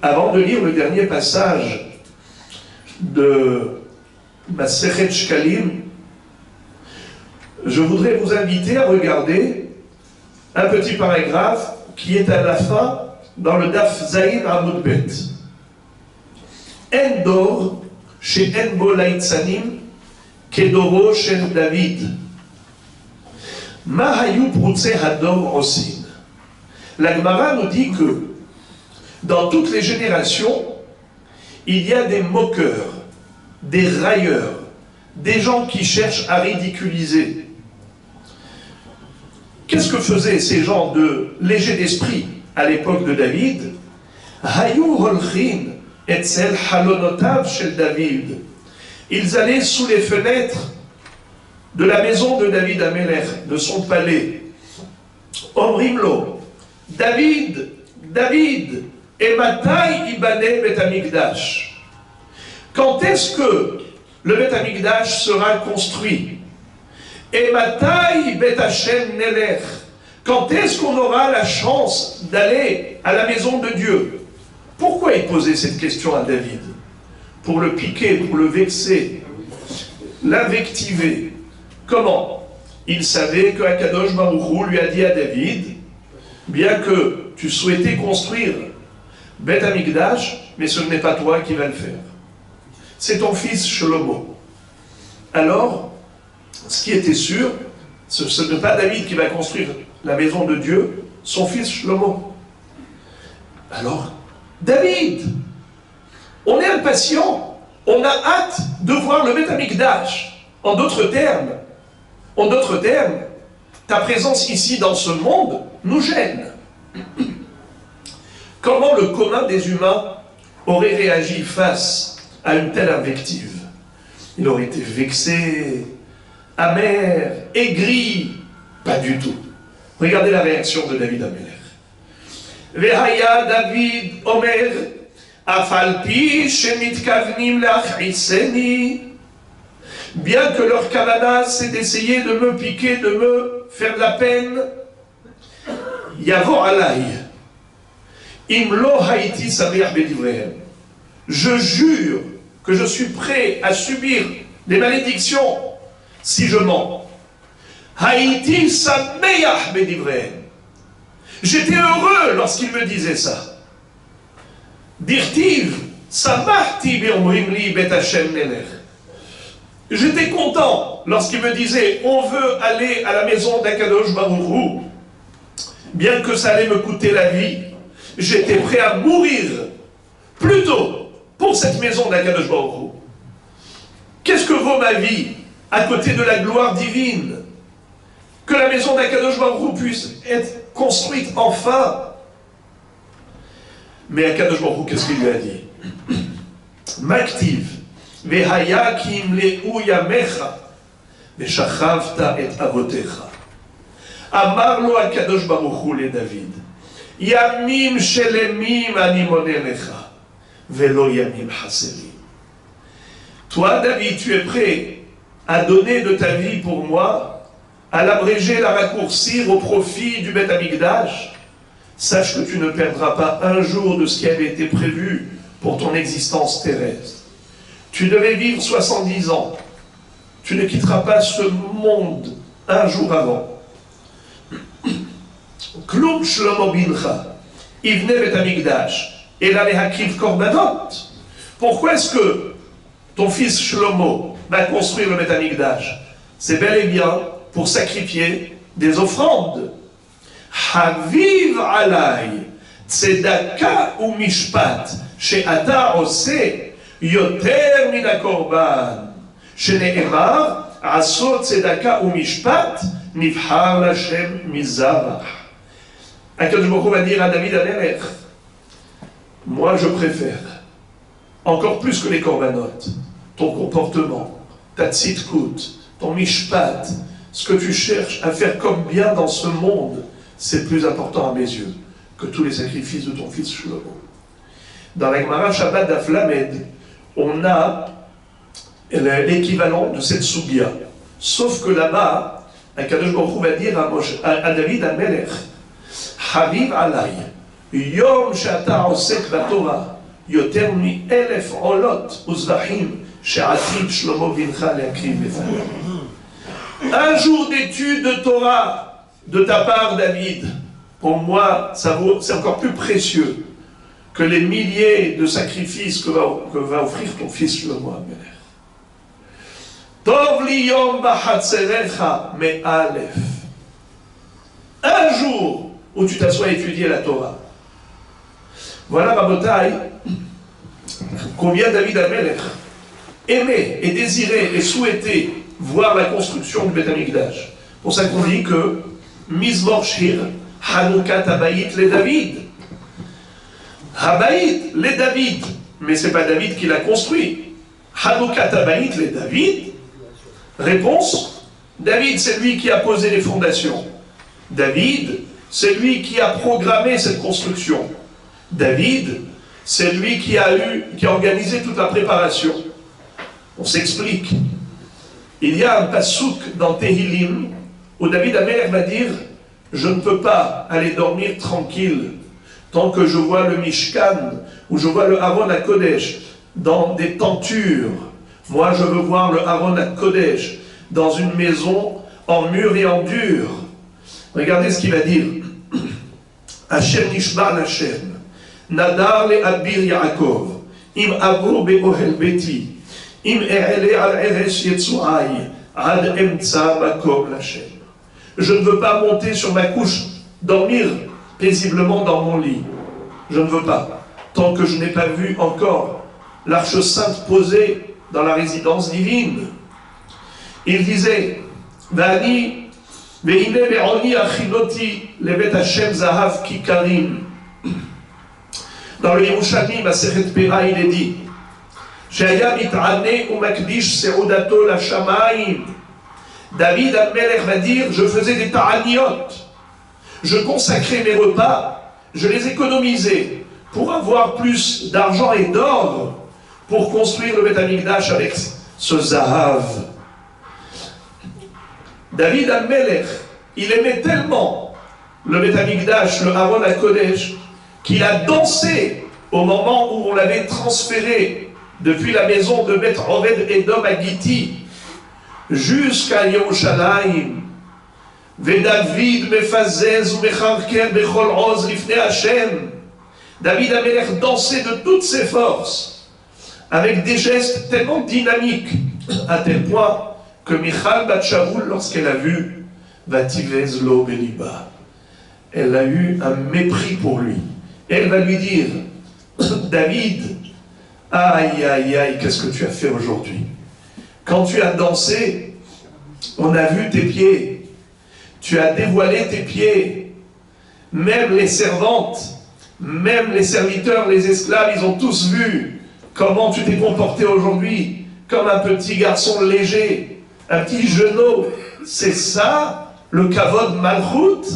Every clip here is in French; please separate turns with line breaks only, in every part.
Avant de lire le dernier passage de Masechet Shkalim, je voudrais vous inviter à regarder un petit paragraphe qui est à la fin dans le Daf Zayin Amud Bet. En dor she'en bo laitzanim kedoro shel David. Ma hayu prutze hador osin. La Gemara nous dit que dans toutes les générations, il y a des moqueurs, des railleurs, des gens qui cherchent à ridiculiser. Qu'est-ce que faisaient ces gens de légers d'esprit à l'époque de David? Hayu holchin etzel halonotav shel David. Ils allaient sous les fenêtres de la maison de David Amelech, de son palais. Omrimlo, David, David, et matai ibane bet Hamikdash. Quand est-ce que le Bet Hamikdash sera construit? Et matai bet Hashem nelech. Quand est-ce qu'on aura la chance d'aller à la maison de Dieu? Pourquoi il posait cette question à David? Pour le piquer, pour le vexer, l'invectiver. Comment? Il savait que Akadosh Baruch Hu lui a dit à David, bien que tu souhaitais construire Bet Hamikdash, mais ce n'est pas toi qui vas le faire. C'est ton fils Shlomo. Alors, ce qui était sûr, ce n'est pas David qui va construire la maison de Dieu, son fils Shlomo. Alors, David, on est impatient, on a hâte de voir le Bet Hamikdash. En d'autres termes, ta présence ici dans ce monde nous gêne. Comment le commun des humains aurait réagi face à une telle invective? Il aurait été vexé, amer, aigri. Pas du tout. Regardez la réaction de David Amelech. Vehaya David Omer, Afalpi shemitkavnim lachriseni. Bien que leur kavana c'est d'essayer de me piquer, de me faire de la peine, Yavo alay. Imlo haïti sameach bedivrehem. Je jure que je suis prêt à subir des malédictions si je mens. Haïti sameach bedivrehem. J'étais heureux lorsqu'il me disait ça. Dirtiv samachti be'omrimli bet Hashem nelech. J'étais content lorsqu'il me disait on veut aller à la maison d'Akadosh Baruch Hu, bien que ça allait me coûter la vie. J'étais prêt à mourir plutôt pour cette maison d'Akadosh Baruch Hu. Qu'est-ce que vaut ma vie à côté de la gloire divine? Que la maison d'Akadosh Baruch Hu puisse être construite enfin. Mais Akadosh Baruch Hu, qu'est-ce qu'il lui a dit? Maktiv, vehaya ki imle'u yamecha, veshachavta et avotecha. Amar lo Akadosh Baruch Hu le David. Yamim shelemim ani moneh lecha, velo yamim haserim. Toi, David, tu es prêt à donner de ta vie pour moi, à l'abréger, la raccourcir au profit du Bet Hamikdash. Sache que tu ne perdras pas un jour de ce qui avait été prévu pour ton existence terrestre. Tu devais vivre 70 ans. Tu ne quitteras pas ce monde un jour avant. Klum Shlomo bincha, Ivne Bet Hamikdash, et la lehakriv korbanot. Pourquoi est-ce que ton fils Shlomo va construire le Bet Hamikdash? C'est bel et bien pour sacrifier des offrandes. Haviv alay, tzedaka ou mishpat, she'ata ose, yoter min hakorban, shene'emar, aso tzedaka ou mishpat, nivhar l'Hashem mizarach. Akadosh Baruch Hu va dire à David Amelech, moi je préfère, encore plus que les corbanotes, ton comportement, ta tzidkut, ton mishpat, ce que tu cherches à faire comme bien dans ce monde, c'est plus important à mes yeux que tous les sacrifices de ton fils Shlomo. Dans la Gemara Shabbat Daf Lamed, on a l'équivalent de cette soubia. Sauf que là-bas, Akadosh Baruch Hu va dire à David Amelech, Habib alay, Yom she'ata osek b'Torah, yoter mi-elef olot uzvachim she'atid Shlomo vincha le'akriv b'fanav. Un jour d'étude de Torah de ta part, David, pour moi, c'est encore plus précieux que les milliers de sacrifices que va offrir ton fils Shlomo HaMelech. Tov li yom b'chatzerecha me'alef. Un jour où tu t'assois à étudier la Torah. Voilà, Rabotai, combien David HaMelech aimait et désirait et souhaitait voir la construction du Beth Amikdash. Pour ça qu'on dit que Mizmor Shir Hanukat Habayit le David. Habayit le David, mais c'est pas David qui l'a construit. Hanukat Habayit le David. Réponse, David c'est lui qui a posé les fondations. David c'est lui qui a programmé cette construction. David c'est lui qui a organisé toute la préparation. On s'explique. Il y a un pasouk dans Tehillim où David HaMelech va dire « Je ne peux pas aller dormir tranquille tant que je vois le Mishkan ou je vois le Haron HaKodesh dans des tentures. Moi, je veux voir le Haron HaKodesh dans une maison en mur et en dur. » Regardez ce qu'il va dire. « Hashem nishbar Hashem, nadar le abir Yaakov, im avro be'ohel beti, je ne veux pas monter sur ma couche, dormir paisiblement dans mon lit. Je ne veux pas. Tant que je n'ai pas vu encore l'Arche Sainte posée dans la résidence divine. Il disait, dans le Yerushalmi, Masechet Pera, il est dit, David HaMelech va dire, je faisais des ta'aniot, je consacrais mes repas, je les économisais pour avoir plus d'argent et d'or pour construire le Beth Amikdash avec ce Zahav. David HaMelech, il aimait tellement le Beth Amikdash, le Haron HaKodesh, qu'il a dansé au moment où on l'avait transféré depuis la maison de Beth Oved Edom à Gitti jusqu'à Yerushalayim. David mefazez ou mecharker bechol oz lifnei Hashem. David HaMelech dansait de toutes ses forces avec des gestes tellement dynamiques à tel point que Michal bat Shaoul, lorsqu'elle a vu Vativez lo beliba, elle a eu un mépris pour lui. Elle va lui dire, David, aïe, aïe, aïe, qu'est-ce que tu as fait aujourd'hui? Quand tu as dansé, on a vu tes pieds. Tu as dévoilé tes pieds. Même les servantes, même les serviteurs, les esclaves, ils ont tous vu comment tu t'es comporté aujourd'hui, comme un petit garçon léger, un petit genou. C'est ça le kavod malchut?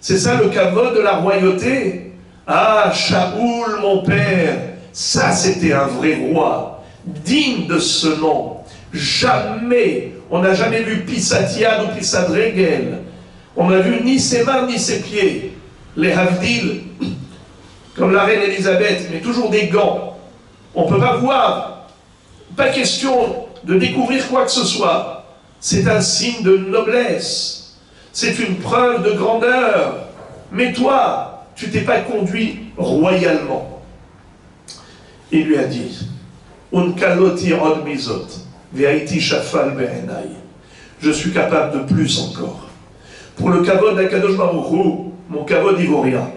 C'est ça le kavod de la royauté? Ah, Shaoul, mon père, ça c'était un vrai roi, digne de ce nom. Jamais, on n'a jamais vu Pisatiad ou Pisadregel. On n'a vu ni ses mains ni ses pieds. Les Havdil, comme la reine Elisabeth, mais toujours des gants. On ne peut pas voir. Pas question de découvrir quoi que ce soit. C'est un signe de noblesse. C'est une preuve de grandeur. Mais toi, tu t'es pas conduit royalement. Il lui a dit, Unkaloti od mizot, ve'aiti shafal be'enai. Je suis capable de plus encore. Pour le kavod d'Akadosh Baruch Hu, mon kavod il vaut rien.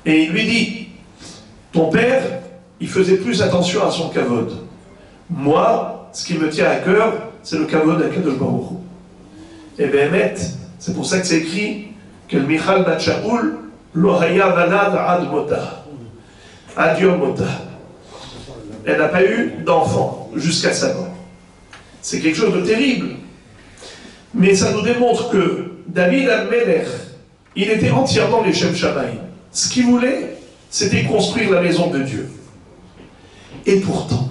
Et il lui dit, ton père, il faisait plus attention à son kavod. Moi, ce qui me tient à cœur, c'est le kavod d'Akadosh Baruch Hu. Et Béhémet, c'est pour ça que c'est écrit que le Michal bat Shaoul lo haya valad ad mota. Ad yom mota. Elle n'a pas eu d'enfant jusqu'à sa mort. C'est quelque chose de terrible. Mais ça nous démontre que David HaMelech, il était entièrement les Shem Shamaï. Ce qu'il voulait, c'était construire la maison de Dieu. Et pourtant,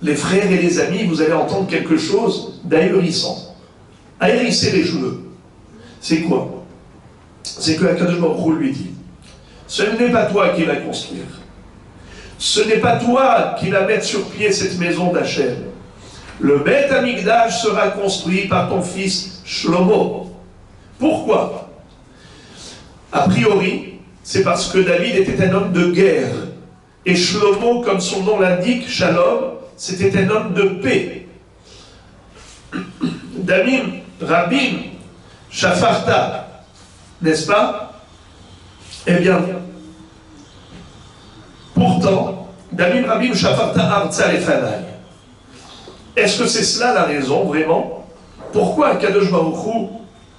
les frères et les amis, vous allez entendre quelque chose d'ahurissant. Ahérisser les cheveux. C'est quoi? C'est que Akadosh Baruch Hu lui dit, ce n'est pas toi qui vas construire. Ce n'est pas toi qui vas mettre sur pied cette maison d'Hachem. Le Beth Amikdash sera construit par ton fils Shlomo. Pourquoi? A priori, c'est parce que David était un homme de guerre. Et Shlomo, comme son nom l'indique, Shalom, c'était un homme de paix. Damim, Rabim, Shafarta, n'est-ce pas? Eh bien, pourtant, Damim, Rabim, Shafarta, Artsa, Lefanai. Est-ce que c'est cela la raison, vraiment? Pourquoi Kadosh Baruch Hu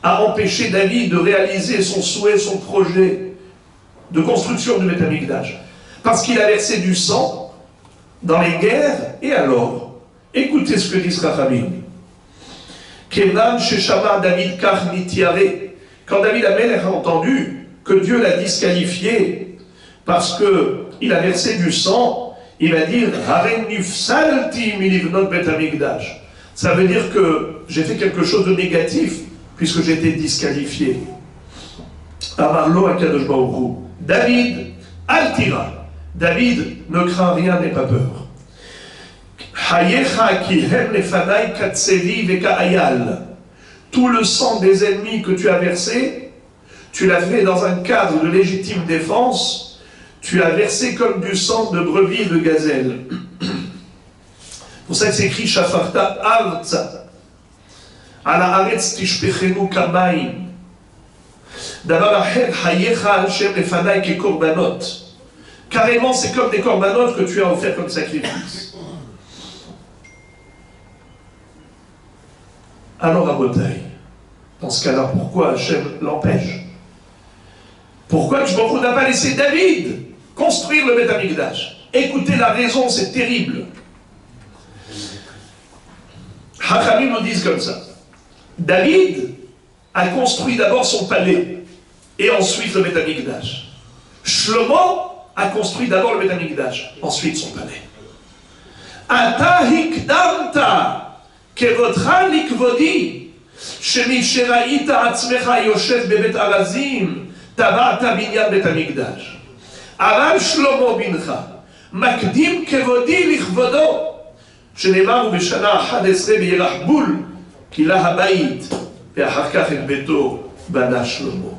a empêché David de réaliser son souhait, son projet de construction du Beth Amikdash? Parce qu'il a versé du sang dans les guerres, et alors, écoutez ce que dit Rachamim. Kenan Sheshama David Kach Nitiare. Quand David Amelech a entendu que Dieu l'a disqualifié parce qu'il a versé du sang, il va dire Haren nifsalti milivnot bet hamikdash. Ça veut dire que j'ai fait quelque chose de négatif puisque j'ai été disqualifié. Amarlo Akadosh Baruch Hu. David, Altira. David, ne crains rien, n'aie pas peur. Hayecha ki hem lefanai katseli veka ayal. Tout le sang des ennemis que tu as versé, tu l'as fait dans un cadre de légitime défense, tu as versé comme du sang de brebis et de gazelle. C'est pour ça que c'est écrit Shafarta Arza. Ala Aretz tishpechenu kamaim. Davar acher hayecha Hashem lefanai ke korbanot. Carrément, c'est comme des corbanotes que tu as offert comme sacrifice. Alors, à Botaï, dans ce cas-là, pourquoi Hachem l'empêche? Pourquoi tu n'as pas laissé David construire le Beth Amikdash? Écoutez la raison, c'est terrible. Hachamim nous disent comme ça. David a construit d'abord son palais et ensuite le Beth Amikdash. Shlomo a construit d'abord le Beth Amikdash, ensuite son palais. Ata hikdamta kevodcha likvodi shemi sheraita atzmecha yoshev bebet arazim tabata binyan Beth Amikdash. Aram Shlomo bincha makdim kevodi lichvodo שנאמר בשנה 11 בירח בול קילה הבית ואחר כך את ביתו בנה שלמה.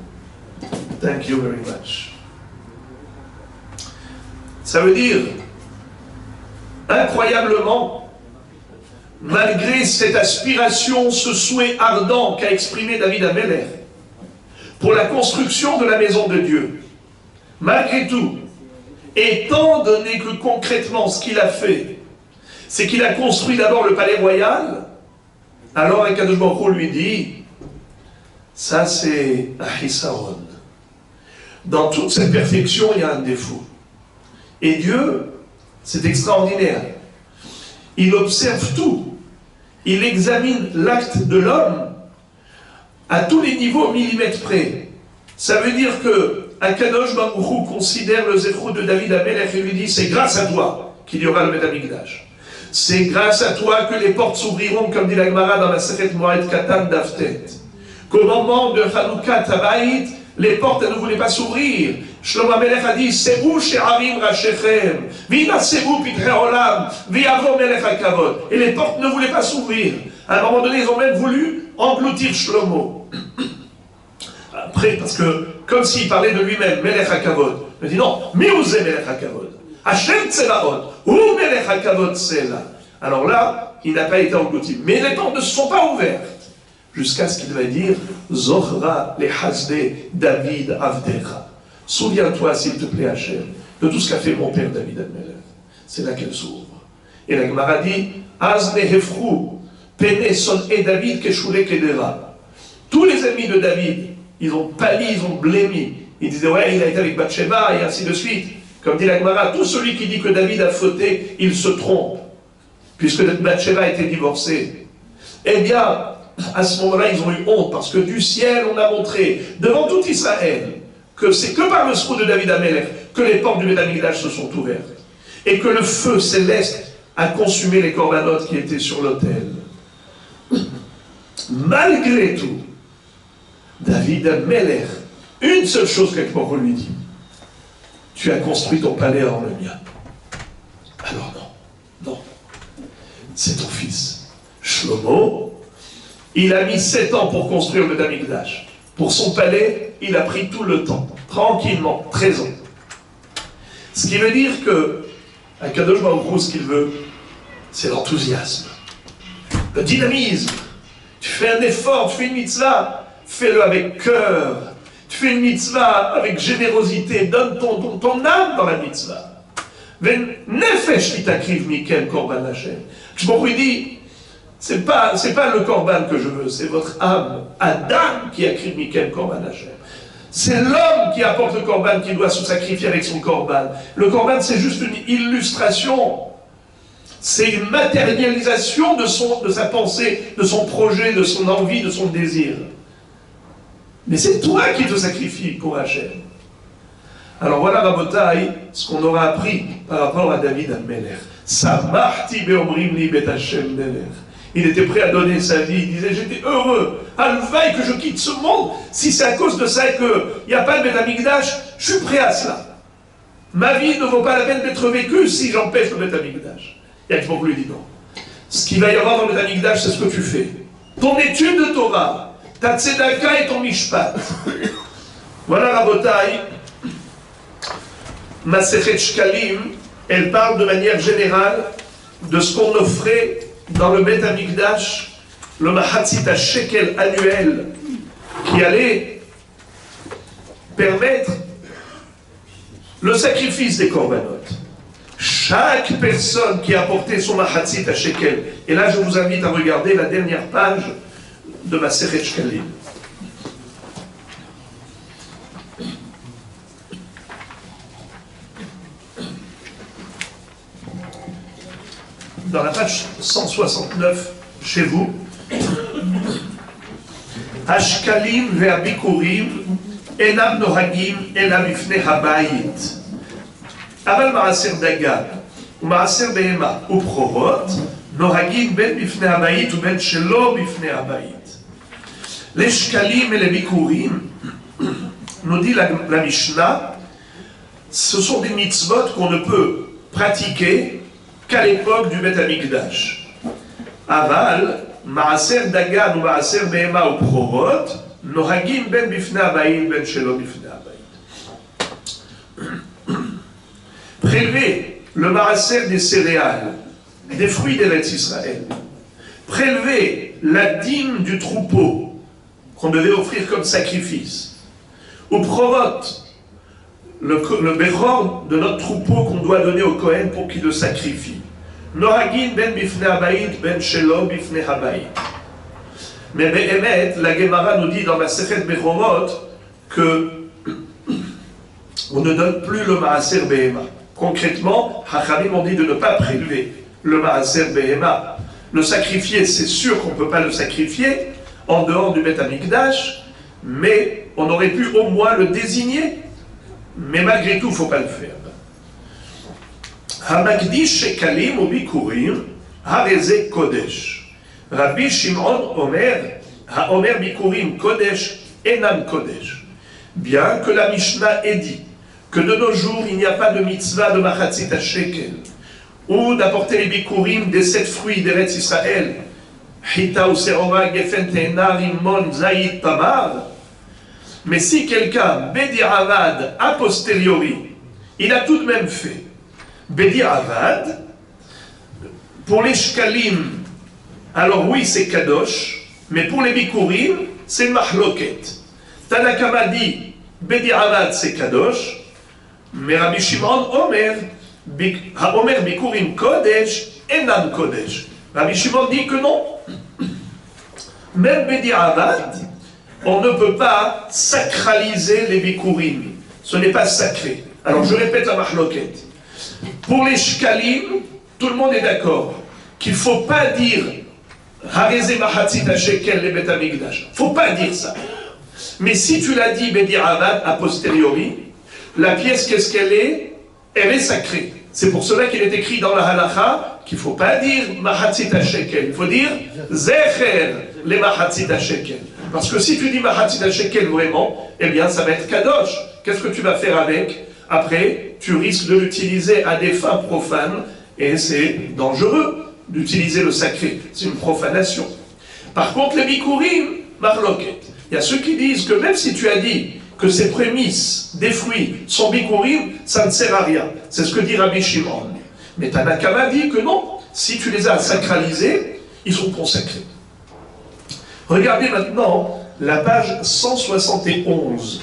Thank you very much. Ça veut dire, incroyablement, malgré cette aspiration, ce souhait ardent qu'a exprimé David Amelech pour la construction de la maison de Dieu, malgré tout, étant donné que concrètement ce qu'il a fait, c'est qu'il a construit d'abord le palais royal, alors Akadosh Baruch Hu lui dit, ça c'est Ahisaron. Dans toute cette perfection, il y a un défaut. Et Dieu, c'est extraordinaire. Il observe tout. Il examine l'acte de l'homme à tous les niveaux millimètres près. Ça veut dire que Akadosh Baruch Hu considère le zéro de David Amelech et lui dit, c'est grâce à toi qu'il y aura le Beth Amikdash. C'est grâce à toi que les portes s'ouvriront, comme dit la Gemara dans la Seret Moed Katan d'Aftet. Qu'au moment de Hanoukat Habayit, les portes ne voulaient pas s'ouvrir. Shlomo Amelech a dit, Sebu she'arim rachechem, v'ina sebu pitrei olam, v'yavo melech hakavod. Et les portes ne voulaient pas s'ouvrir. À un moment donné, ils ont même voulu engloutir Shlomo. Après, parce que, comme s'il parlait de lui-même, melech hakavod. Il dit non, mi'ouzé melech hakavod. Hashem Tsebaot, ou melech hakavod tsela. Alors là, il n'a pas été englouti. Mais les portes ne se sont pas ouvertes. Jusqu'à ce qu'il va dire Zohra le Hasde David Avdecha. Souviens-toi, s'il te plaît, Hachem, de tout ce qu'a fait mon père David Amelech. C'est là qu'elle s'ouvre. Et la Gemara dit Az nehefru pene son et David keshule kedera. Tous les ennemis de David, ils ont pâli, ils ont blémi. Ils disaient ouais, il a été avec Bathsheba et ainsi de suite. Comme dit la Gemara, tout celui qui dit que David a fauté, il se trompe, puisque Bathsheba était divorcée. Eh bien, à ce moment-là, ils ont eu honte, parce que du ciel, on a montré, devant tout Israël, que c'est que par le sceau de David Amelech que les portes du Beth Amikdash se sont ouvertes, et que le feu céleste a consumé les corbanotes qui étaient sur l'autel. Malgré tout, David Amelech, une seule chose qu'on lui dit, tu as construit ton palais avant le mien. Alors non. C'est ton fils. Shlomo, il a mis 7 ans pour construire le Beth Amikdash. Pour son palais, il a pris tout le temps. Tranquillement, 13 ans. Ce qui veut dire que, à Kadosh Baruch Hu, ce qu'il veut, c'est l'enthousiasme, le dynamisme. Tu fais un effort, tu fais une mitzvah, fais-le avec cœur. Tu fais une mitzvah avec générosité, donne ton âme dans la mitzvah. Nefesh litakriv mikem korban Hashem. Je m'en dit, c'est pas le korban que je veux, c'est votre âme. Adam qui a kriv mikem korban Hashem. C'est l'homme qui apporte le korban qui doit se sacrifier avec son korban. Le korban, c'est juste une illustration. C'est une matérialisation de sa pensée, de son projet, de son envie, de son désir. Mais c'est toi qui te sacrifies pour Hachem. Alors voilà, Rabotai, ce qu'on aura appris par rapport à David Amelech. Samachti beomrim li bet Hashem melech. Il était prêt à donner sa vie. Il disait, j'étais heureux. Alvaï que je quitte ce monde. Si c'est à cause de ça qu'il n'y a pas de Beth Amikdash, je suis prêt à cela. Ma vie ne vaut pas la peine d'être vécue si j'empêche le Beth Amikdash. Et Akshbok lui dit non. Ce qu'il va y avoir dans le Beth Amikdash, c'est ce que tu fais. Ton étude de Torah, ta tzedaka et ton mishpat. Voilà Rabotai. Masechet Shkalim, elle parle de manière générale de ce qu'on offrait dans le Beth Amikdash, le Mahatzit HaShekel annuel, qui allait permettre le sacrifice des korbanot. Chaque personne qui a apporté son Mahatzit HaShekel, et là je vous invite à regarder la dernière page de Masechet Shkalim. Dans la page 169, chez vous, Ashkalim ve'abikurim enam nohagim enam ifne habayit. Aval ma'aser dagan, ou ma'aser behema, ou provot, nohagim ben bifne habayit ou ben shelo bifne habayit. Les shkalim et les bikurim, nous dit la Mishnah, ce sont des mitzvot qu'on ne peut pratiquer qu'à l'époque du Beth Amikdash. Aval, Maaser Dagan ou Maaser Behema ou Provot, Nohagim ben bifne habayit, ben shelo bifne habayit. Prélever le Maaser des céréales, des fruits d'Eretz Israël. Prélever la dîme du troupeau qu'on devait offrir comme sacrifice. Ou Provot, le béchor de notre troupeau qu'on doit donner au Kohen pour qu'il le sacrifie. Nohagin ben bifne habayit, ben shelo bifne habayit. Mais Be'emet, la Gemara nous dit dans la Sechet Bechorot que on ne donne plus le Maaser Behema. Concrètement, Hachamim ont dit de ne pas prélever le Maaser Behema. Le sacrifier, c'est sûr qu'on ne peut pas le sacrifier en dehors du Beth Amikdash, mais on aurait pu au moins le désigner. Mais malgré tout, il ne faut pas le faire. Hamakdish shekalim ou bikurim, hareze kodesh. Rabbi Shimon Omer, ha-Omer bikurim kodesh, enam kodesh. Bien que la Mishnah ait dit que de nos jours, il n'y a pas de mitzvah de machatzit ha-shekel, ou d'apporter les bikurim des 7 fruits d'Eretz Israël, hita ou serora, gefen, te'ena, rimon, zaïd, tamar. Mais si quelqu'un, Bedi Avad, a posteriori, il a tout de même fait Bedi Avad, pour les Shkalim, alors oui, c'est Kadosh, mais pour les Bikurim, c'est Mahloket. Tanakama dit Bedi Avad, c'est Kadosh, mais Rabbi Shimon Omer, Omer Bikurim Kodesh, Enam Kodesh. Rabbi Shimon dit que non. Même Bedi Avad, on ne peut pas sacraliser les bikurim. Ce n'est pas sacré. Alors je répète la mahloket. Pour les shkalim, tout le monde est d'accord qu'il ne faut pas dire hareze mahatzit ha-shekel le bet amikdash. Il ne faut pas dire ça. Mais si tu l'as dit Bedi Avad a posteriori, la pièce qu'est-ce qu'elle est? Elle est sacrée. C'est pour cela qu'il est écrit dans la halacha qu'il ne faut pas dire mahatzit ha-shekel. Il faut dire zecher le mahatzit ha-shekel. Parce que si tu dis Mahatzit HaShekel vraiment, eh bien ça va être Kadosh. Qu'est-ce que tu vas faire avec après? tu risques de l'utiliser à des fins profanes, et c'est dangereux d'utiliser le sacré, c'est une profanation. Par contre, les bikurim, marloket. Il y a ceux qui disent que même si tu as dit que ces prémices des fruits sont bikurim, ça ne sert à rien. C'est ce que dit Rabbi Shimon. Mais Tanakama dit que non, si tu les as sacralisés, ils sont consacrés. Regardez maintenant la page 171.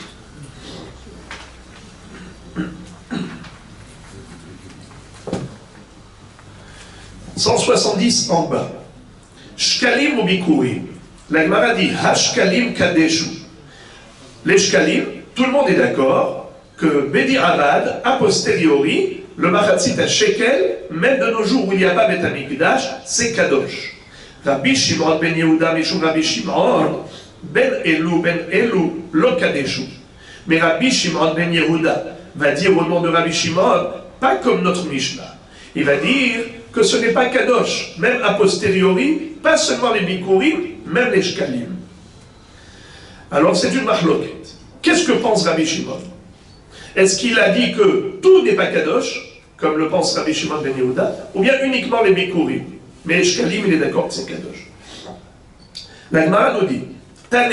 « 170 en bas. Shkalim ou bikurim. La Gemara dit Hashkalim kadeshu. Les shkalim, tout le monde est d'accord que Bedi Avad, a posteriori, le Machatzit à shekel, même de nos jours où il n'y a pas Bet Hamikdash, c'est kadosh. Rabbi Shimon ben Yehuda, Mishum Rabbi Shimon, ben Elu, lo kadeshu. Mais Rabbi Shimon ben Yehuda va dire au nom de Rabbi Shimon, pas comme notre Mishnah. Il va dire que ce n'est pas kadosh, même a posteriori, pas seulement les bikurim, même les shkalim. Alors c'est une mahloket. Qu'est-ce que pense Rabbi Shimon? Est-ce qu'il a dit que tout n'est pas kadosh, comme le pense Rabbi Shimon ben Yehuda, ou bien uniquement les bikurim? Mais les shkalim, il est d'accord que c'est kadosh. La Gemara nous dit, Tane,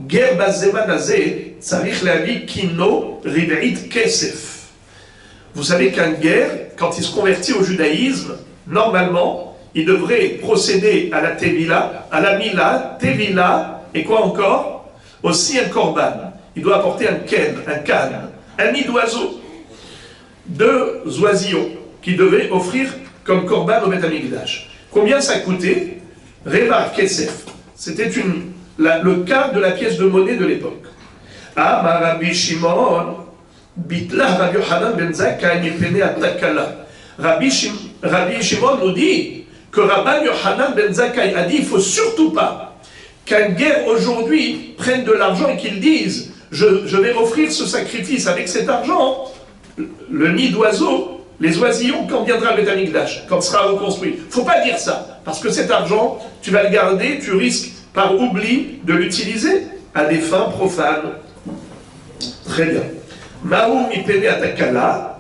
ger bazeman azeh, tzarich lehavi kino riveit kesef. Vous savez qu'un guerre, quand il se convertit au judaïsme, normalement, il devrait procéder à la tevila, à la mila, tevila, et quoi encore? Aussi un korban. Il doit apporter un ken, un can, un nid d'oiseau, 2 oisillons qu'il devait offrir comme korban au Beth Amikdash. Combien ça coûtait? Revar kesef. C'était le quart de la pièce de monnaie de l'époque. Ah, ma Rabbi Shimon, bitla Rabbi Yochanan ben Zakkai mipene atakala. Rabbi Shimon nous dit que Rabbi Yochanan ben Zakkai a dit il ne faut surtout pas qu'un guerre aujourd'hui prenne de l'argent et qu'il dise je vais offrir ce sacrifice avec cet argent, le nid d'oiseaux, les oisillons, quand viendra le Beth Amikdash, quand sera reconstruit. Il ne faut pas dire ça, parce que cet argent, tu vas le garder, tu risques par oubli de l'utiliser à des fins profanes. Très bien. Maou mipene atakala.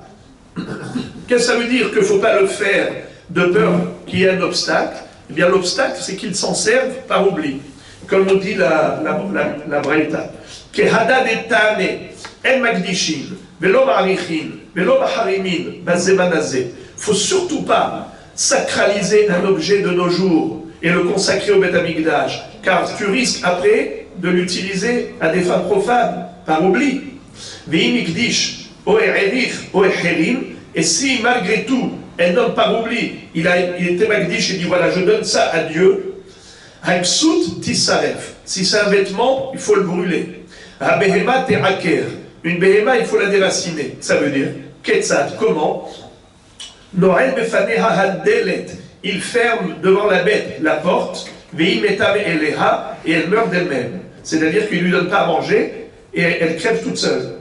Qu'est-ce que ça veut dire qu'il ne faut pas le faire de peur qu'il y ait un obstacle? Eh bien, l'obstacle, c'est qu'ils s'en servent par oubli. Comme nous dit la Braïta. Kehada de tane, en magdishin, velo ma'arichin, velo ma'harimin, bazemanazé. Il ne faut surtout pas sacraliser un objet de nos jours et le consacrer au Beth Amikdash, car tu risques après de l'utiliser à des fins profanes, par oubli. Ve'imikdish, o'erich, o'echerim, et si malgré tout, un homme par oubli, il était magdish et dit voilà, je donne ça à Dieu, haïpsout tisaref. Si c'est un vêtement, il faut le brûler. Habehema te'aker. Une behema, il faut la déraciner. Ça veut dire, ketzad, comment? Noël befaneha hadelet. Il ferme devant la bête la porte, ve'imeta ve'eleha, et elle meurt d'elle-même. C'est-à-dire qu'il ne lui donne pas à manger, et elle crève toute seule.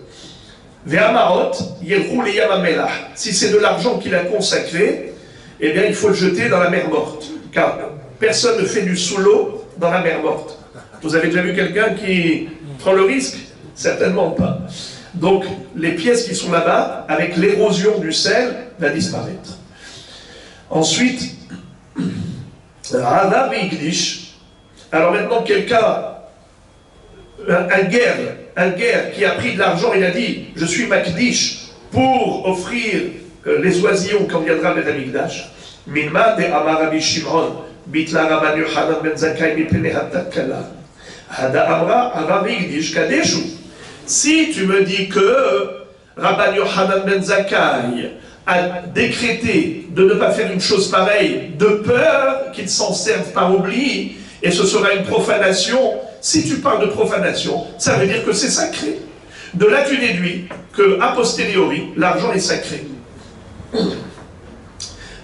Ve'amarot, yelchou leyam hamelach. Si c'est de l'argent qu'il a consacré, eh bien il faut le jeter dans la mer morte. Car personne ne fait du sous l'eau dans la mer morte. Vous avez déjà vu quelqu'un qui prend le risque? Certainement pas. Donc les pièces qui sont là-bas, avec l'érosion du sel, va disparaître. Ensuite, Rava Beigdish. Alors maintenant quelqu'un, un guerre qui a pris de l'argent, il a dit je suis Makdish pour offrir les oisillons quand viendra le Beth Amikdash. Minma de Amar Rabbi Shimon bitla Rabban Yochanan ben Zakkai mipene hatakala. Hada Amra Rabbi Igdish kadeshu. Si tu me dis que Rabban Yochanan ben Zakkai a décrété de ne pas faire une chose pareille de peur qu'il s'en serve par oubli, et ce sera une profanation. Si tu parles de profanation, ça veut dire que c'est sacré. De là, tu déduis que, a posteriori, l'argent est sacré.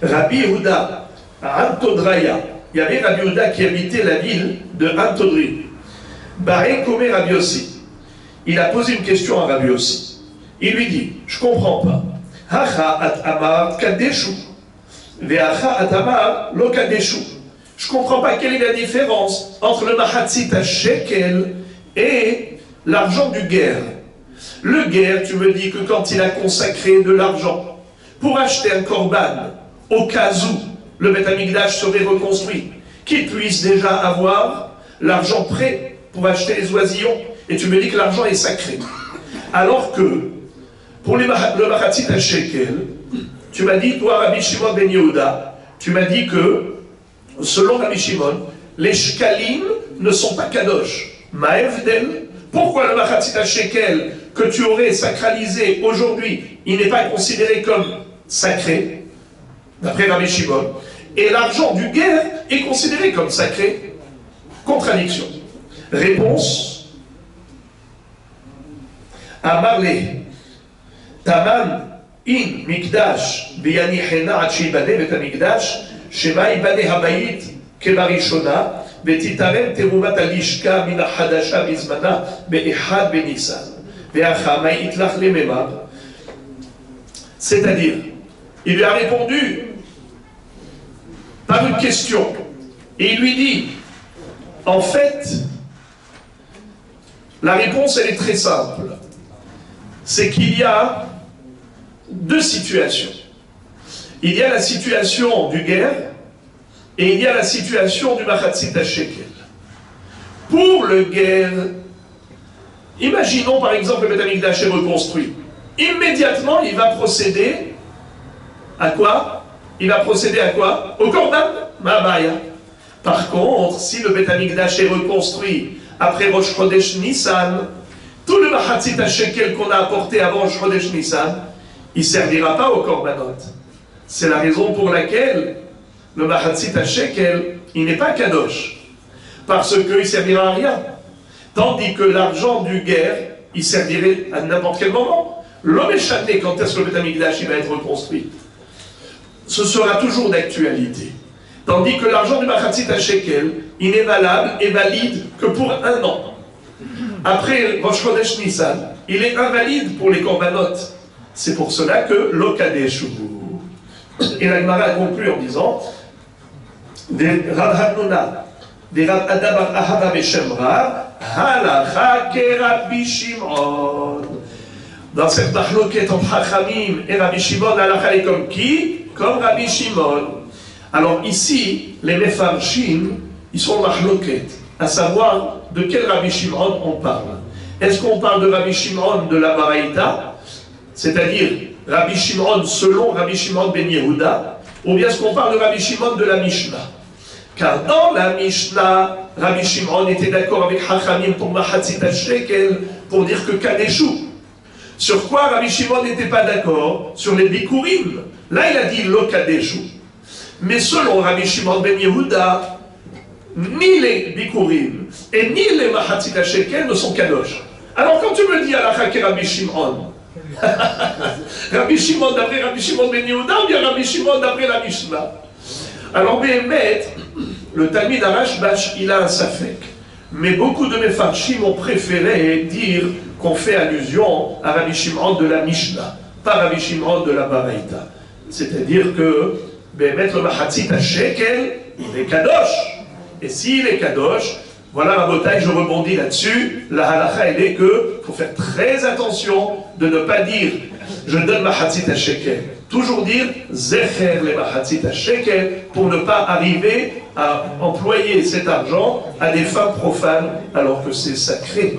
Rabbi Yehuda, à Antodraya, il y avait Rabbi Yehuda qui habitait la ville de Antodri. Baré Kome Rabbi Yossi. Il a posé une question à Rabbi Yossi. Il lui dit, je ne comprends pas. Hacha at amar kadeshu. Ve'acha at amar lo kadeshu. Je ne comprends pas quelle est la différence entre le mahatzit à shekel et l'argent du guerre. Le guerre, tu me dis que quand il a consacré de l'argent pour acheter un korban, au cas où le Beth Amikdash serait reconstruit, qu'il puisse déjà avoir l'argent prêt pour acheter les oisillons. Et tu me dis que l'argent est sacré. Alors que, pour le Machatzit HaShekel, tu m'as dit, toi, Rabbi Shimon ben Yehuda, tu m'as dit que, selon Rabbi Shimon, les shkalim ne sont pas kadosh. Ma'evdel, pourquoi le Machatzit HaShekel que tu aurais sacralisé aujourd'hui, il n'est pas considéré comme sacré, d'après Rabbi Shimon, et l'argent du guerre est considéré comme sacré? Contradiction. Réponse. Amarle, Taman in mikdash biyanichena ad sheibane bet hamikdash shema ibane habayit kebarishona vetitarem terumat alishka min ha'hadasha bizmana be'echad benisan ve'achama itlach lememar. C'est-à-dire, il lui a répondu par une question et il lui dit, en fait, la réponse elle est très simple. C'est qu'il y a deux situations. Il y a la situation du guerre et il y a la situation du Machatzit HaShekel. Pour le guerre, imaginons par exemple le Beth Amikdash est reconstruit. Immédiatement, il va procéder à quoi? Il va procéder à quoi? Au Korban Ma'abaya. Par contre, si le Beth Amikdash est reconstruit après Rosh Chodesh Nissan, tout le Machatzit HaShekel qu'on a apporté avant Rosh Chodesh Nissan, il ne servira pas au Korbanot. C'est la raison pour laquelle le Machatzit HaShekel, il n'est pas Kadosh. Parce qu'il ne servira à rien. Tandis que l'argent du guerre, il servirait à n'importe quel moment. L'homme échappé, quand est-ce que le Beth Amikdash va être reconstruit? Ce sera toujours d'actualité. Tandis que l'argent du Machatzit HaShekel, il n'est valable et valide que pour un an. Après Rosh Chodesh Nissan, il est invalide pour les korbanot. C'est pour cela que l'Okadeshu. Et la Gemara a conclu en disant Rav Hanuna, des Rav Ada bar Ahava Beshem Rav, Halacha ke Rabbi Shimon. Dans cette mahloket entre Hachamim et Rabbi Shimon, Halacha est comme qui? Comme Rabbi Shimon. Alors ici, les Mefarshim, ils sont mahloket, à savoir de quel Rabbi Shimon on parle. Est-ce qu'on parle de Rabbi Shimon de la Baraïta, c'est-à-dire Rabbi Shimon selon Rabbi Shimon ben Yehuda, ou bien est-ce qu'on parle de Rabbi Shimon de la Mishnah? Car dans la Mishnah, Rabbi Shimon était d'accord avec Hachamim pour Machatzit HaShekel, pour dire que Kadeshu. Sur quoi Rabbi Shimon n'était pas d'accord? Sur les Bikurim. Là, il a dit Lo Kadeshu. Mais selon Rabbi Shimon ben Yehuda, ni les Bikurim et ni les Machatzit HaShekel ne sont Kadosh. Alors quand tu me dis Halacha ke Rabbi Shimon, Rabbi Shimon d'après Rabbi Shimon ben Yehuda ou bien Rabbi Shimon d'après la Mishnah? Alors Béhémet, le Talmid Arashbash, il a un safek. Mais beaucoup de mes farshim ont préféré dire qu'on fait allusion à Rabbi Shimon de la Mishnah, pas Rabbi Shimon de la Baraïta. C'est-à-dire que Béhémet, le Machatzit HaShekel, il est Kadosh. Et s'il est Kadosh, voilà ma bataille, je rebondis là-dessus. La halakha, elle est que il faut faire très attention de ne pas dire je donne Machatzit HaShekel. Toujours dire Zecher le Machatzit HaShekel pour ne pas arriver à employer cet argent à des fins profanes alors que c'est sacré.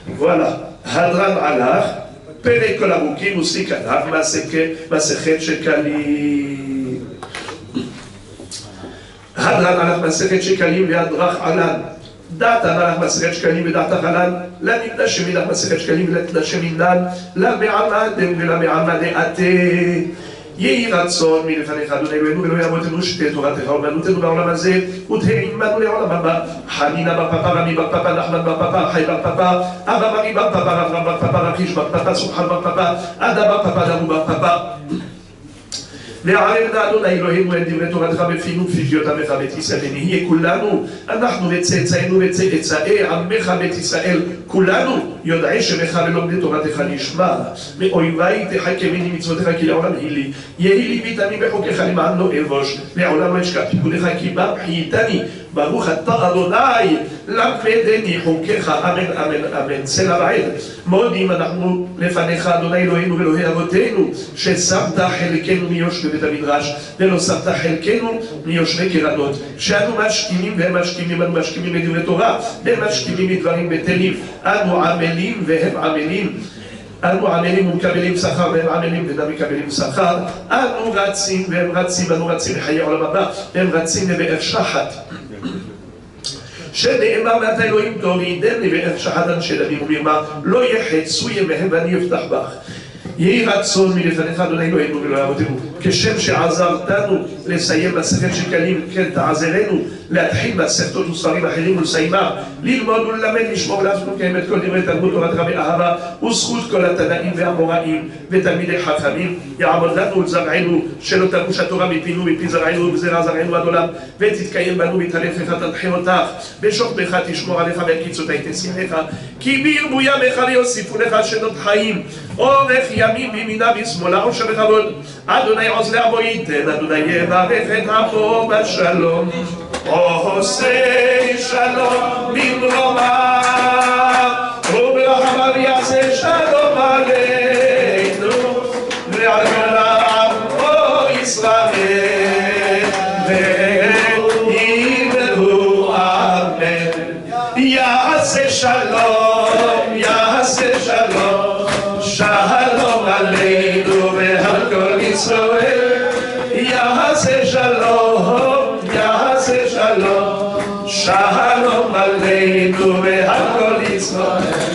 Voilà. Hadran Alach, Pele Kolarukim aussi Kadaf, Masechet Shekali. Hadran Alach, Masechet Shekali, Ve'adrach Alan. דעת המלך מסכת שקלים ודעת החלל, לא נתנשם מדעת מסכת שקלים ולא תנשם מנן, לא מעמדם ולא מעמדי עתה. יהי רצון מלפניך אדוני אלוהינו ולא ימותנו שתי תורתך אומנותנו בעולם הזה, ותהא עמנו לעולם הבא. חנינה בר פפא, רמי בר פפא, נחמן בר פפא, חי בר פפא, אבא מרי בר פפא, אברהם בר פפא, רכיש בר פפא, סומחן בר פפא, עדה בר פפא, דמו בר פפא. לערב אדוני אלוהינו את דברי תורתך בפינו ובפיוט עמך בית ישראל ונהיה כולנו אנחנו וצאצאינו וצאצאי עמך בית ישראל כולנו יודעי שמך ולומדי תורתך נשמע, מאויביי תחכמני מצוותיך כי לעולם היא לי. יהי ליבי תמיד בחוקיך למען לא אבוש, לעולם לא אשכח פיקודיך כי בם חייתני, ברוך אתה אדוני, למדני חוקיך, אמן אמן אמן. סלע ועד. מודים אנחנו לפניך אדוני אלוהינו ואלוהי אבותינו, ששמת חלקנו מיושבי בית המדרש, ולא שמת חלקנו מיושבי קרנות, שאנו משכימים והם משכימים, אנו משכימים בדברי תורה, והם משכימים מדברים בטלים, אנו עמלים והם עמלים. אנו עמלים ומקבלים שכר והם עמלים ואינם מקבלים שכר. אנו רצים והם רצים, אנו רצים לחיי עולם הבא והם רצים לבאר שחת, שנאמר מעט האלוהים תורידם לבאר שחת אנשי דמים ומרמה, לא יחצו ימיהם ואני אפתח בך. יהי רצון מלפניך אדוני אלוהינו ואלוהי אבותינו, כשם שעזרתנו לסיים מסכת שקלים, כן תעזרנו להתחיל מסכתות וספרים אחרים ולסיימם, ללמוד וללמד, לשמור ולעשות לקיים את כל דברי תלמוד תורתך באהבה וזכות כל התנאים והאמוראים ותלמידי חכמים. יעמוד לנו ולזרענו שלא תמוש התורה מפינו מפי זרענו ובזרע זרענו עד עולם, ותתקיים בנו מתעלפך תנחה אותך, בשוכבך תשמור עליך והקיצותי תשימך, כי בירבו ימיך ויוסיפו לך שנות חיים, אורך ימים בימינה בשמאלה עושר וכבוד. אדוני עוז לעמו ייתן, אדוני יברך את עמו בשלום, עושה שלום במרומיו וברחמיו יעשה שלום עלינו ועל כל עמו ישראל ויברכו אמן. יעשה שלום, יעשה שלום, שלום עלינו ועל כל ישראל. יעשה שלום, יעשה שלום, שלום עלינו ועל כל ישראל.